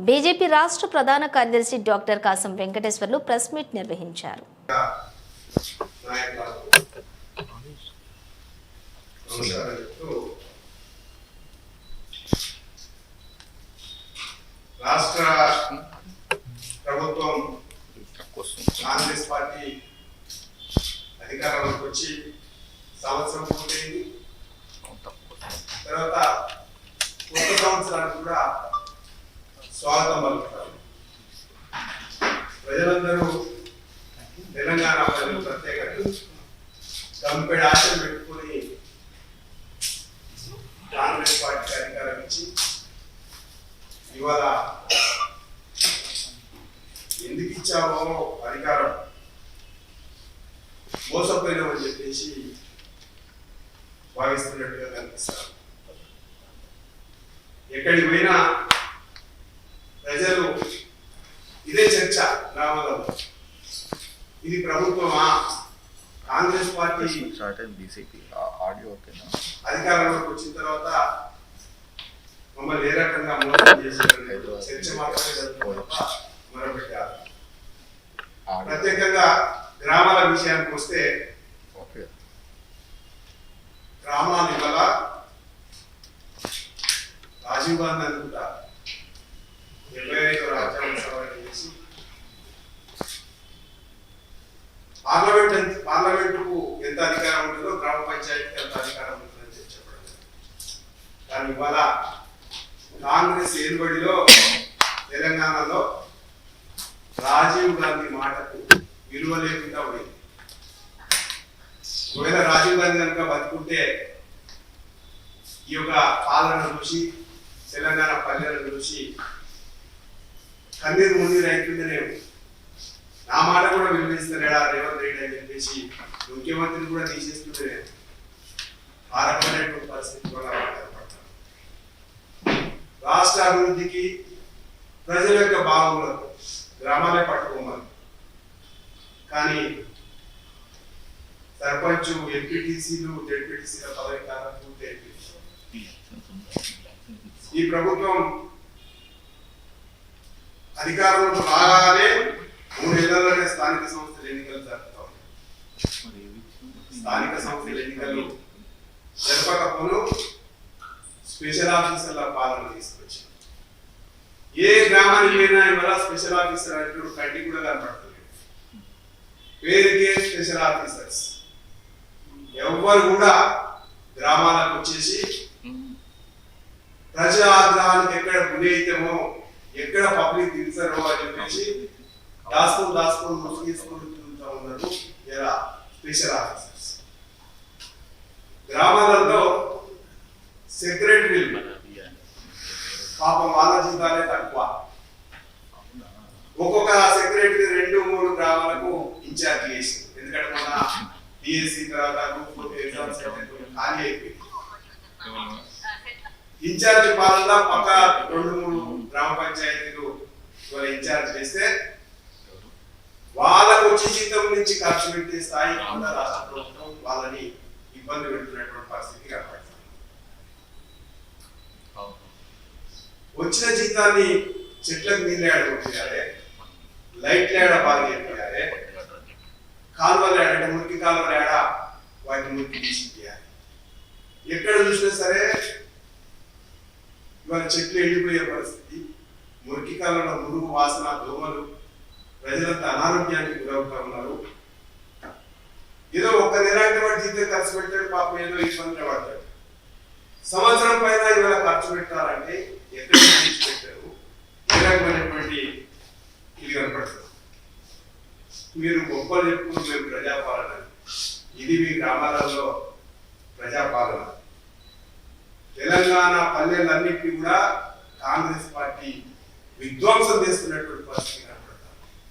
BJP రాష్ట్ర ప్రధాన కార్యదర్శి డాక్టర్ కాసం వెంకటేశ్వర్లు ప్రెస్ మీట్ నిర్వహించారు. రాష్ట్ర ప్రభుత్వం కాంగ్రెస్ పార్టీ అధికారంలోకి వచ్చి సంవత్సరం పూర్తయింది. తర్వాత కొత్త సంవత్సరానికి కూడా స్వాగతం పలుకుతారు. ప్రజలందరూ తెలంగాణ ప్రజలు ప్రత్యేకంగా కంపెడు ఆశలు పెట్టుకుని కాంగ్రెస్ పార్టీ అధికారం ఇచ్చి ఇవాళ ఎందుకు ఇచ్చామో అధికారం మోసపోయినామని చెప్పేసి భావిస్తున్నట్టుగా కనిపిస్తారు. ఎక్కడికి పోయినా ప్రజలు ఇదే చర్చ గ్రామాలలో, ఇది ప్రభుత్వమా, కాంగ్రెస్ పార్టీ అధికారంలోకి వచ్చిన తర్వాత మమ్మల్ని ఏ రకంగా మోసం చేశారు చర్చ మాత్రమే జరుగుతున్న మరొకటి కాదు. ప్రత్యేకంగా గ్రామాల విషయానికి వస్తే గ్రామాలు ఇవాళ రాజీవ్ గాంధీ అనుకుంటా 75వ రాజ్యాంగ సవరణ చేసి పార్లమెంటుకు ఎంత అధికారం ఉంటుందో గ్రామ పంచాయతీకి ఎంత అధికారం ఉంటుందని చెప్పడం. కానీ ఇవాళ కాంగ్రెస్ ఏలుబడిలో తెలంగాణలో రాజీవ్ గాంధీ మాటకు విలువ లేకుండా పోయింది. ఒకవేళ రాజీవ్ గాంధీ కనుక బతుకుంటే ఈ యొక్క పాలన చూసి తెలంగాణ పల్లెలను చూసి కన్నీరు మున్నీరు అయిపోయిందనే, నా మాట కూడా వినిపిస్తున్నాడా రేవంత్ రెడ్డి అని చెప్పేసి ముఖ్యమంత్రిని కూడా తీసేస్తుంటే ఆ రకమైనటువంటి పరిస్థితి కూడా ఏర్పడతారు. రాష్ట్ర అభివృద్ధికి ప్రజల యొక్క బాగులకు గ్రామాలే పట్టుకోమని, కానీ సర్పంచ్ ఎంపీటీసీలు జెడ్పీటీసీల పదవి కాలం పూర్తి. ఈ ప్రభుత్వం అధికారంలో రాగానే 3 నెలల్లోనే స్థానిక సంస్థల ఎన్నికలు జరుపుతాం. స్థానిక సంస్థల ఎన్నికలు జరపకపోను స్పెషల్ ఆఫీసర్ల పాలన తీసుకొచ్చి ఏ గ్రామానికి పోయినా ఇవాళ స్పెషల్ ఆఫీసర్ అంటూ కంటి కూడా కనపడుతుంది. పేరుకే స్పెషల్ ఆఫీసర్స్ ఎవరు కూడా గ్రామాలకు వచ్చేసి ప్రజా ఆగ్రహానికి ఎక్కడ గురి అయితేమో, ఎక్కడ పబ్లిక్ తిరిచారో అని చెప్పేసి దాచుకొని ముసుగేసుకొని తిరుగుతూ ఉన్నారు ఇలా స్పెషల్ ఆఫీసర్స్. గ్రామాలలో సెక్రటరీలు పాపం వాళ్ళ జీతాలే తక్కువ. ఒక్కొక్క సెక్రటరీ 2-3 గ్రామాలకు ఇన్ఛార్జ్ చేసి, ఎందుకంటే మన డిఎస్సి తర్వాత గ్రూప్ ఎగ్జామ్స్ ఖాళీ అయిపోయింది. ఇన్ఛార్జ్ పాలన పక్క 2-3 గ్రామ పంచాయతీలు వాళ్ళ ఇన్ఛార్జ్ చేస్తే వాళ్ళకు వచ్చే జీతం నుంచి ఖర్చు పెట్టే స్థాయి రాష్ట్ర ప్రభుత్వం వాళ్ళని ఇబ్బంది పెడుతున్నటువంటి పరిస్థితి కనపడుతుంది. వచ్చిన జీతాన్ని చెట్లకు నీళ్ళు ఏడగొట్టారే, లైట్లు ఏడ బాగా చేయాలి, కాలువలు ఏడంటే మురికి కాలువలు ఏడ వాటిని మురికి తీసియాలి. ఎక్కడ చూసినా సరే ఇవాళ చెట్లు ఎండిపోయే పరిస్థితి, మురికి కాలంలో మురుగు వాసన, దోమలు, ప్రజలంతా అనారోగ్యానికి గురవుతా ఉన్నారు. ఏదో ఒక్క నెలాంటి వాటి జీతం ఖర్చు పెట్టాడు, పాపం ఏదో ఇబ్బందులు పడతాడు. సంవత్సరం పైన ఇవాళ ఖర్చు పెట్టాలంటే ఎక్కడ పెట్టారు, ఏ రకమైనటువంటి ఇది కనపడుతుంది. మీరు గొప్పలు చెప్పుకుని మేము ప్రజాపాలన, ఇది మీ గ్రామాలలో ప్రజాపాలన. తెలంగాణ పల్లెలన్నింటినీ కూడా కాంగ్రెస్ పార్టీ విధ్వంసం చేస్తున్నటువంటి పరిస్థితి